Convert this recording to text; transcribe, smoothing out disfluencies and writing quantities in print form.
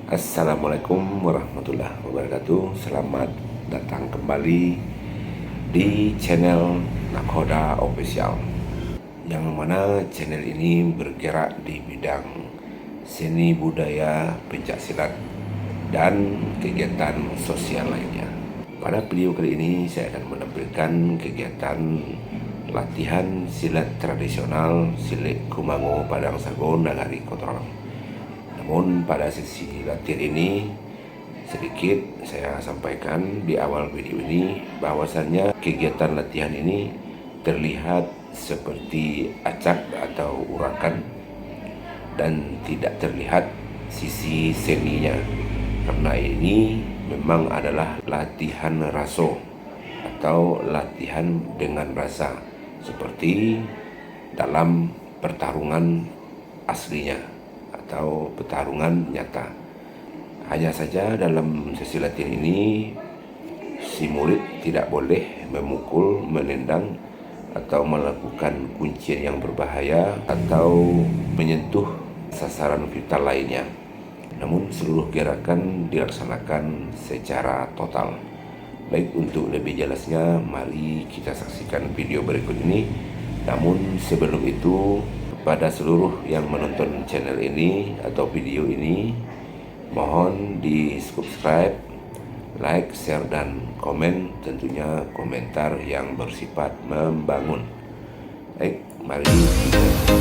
Assalamualaikum warahmatullahi wabarakatuh. Selamat datang kembali di channel Nakhoda Official, yang mana channel ini bergerak di bidang seni budaya, pencaksilat, dan kegiatan sosial lainnya. Pada video kali ini saya akan menampilkan kegiatan latihan silat tradisional Silet Kumango Padang Sagon Nagari Kotorang. Namun pada sesi latihan ini sedikit saya sampaikan di awal video ini bahwasannya kegiatan latihan ini terlihat seperti acak atau urakan dan tidak terlihat sisi seninya, karena ini memang adalah latihan raso atau latihan dengan rasa seperti dalam pertarungan aslinya atau pertarungan nyata. Hanya saja dalam sesi latihan ini si murid tidak boleh memukul, menendang, atau melakukan kuncian yang berbahaya atau menyentuh sasaran vital lainnya. Namun seluruh gerakan dilaksanakan secara total. Baik, untuk lebih jelasnya mari kita saksikan video berikut ini. Namun sebelum itu, kepada seluruh yang menonton channel ini atau video ini, mohon di subscribe, like, share, dan komen, tentunya komentar yang bersifat membangun. Baik, mari kita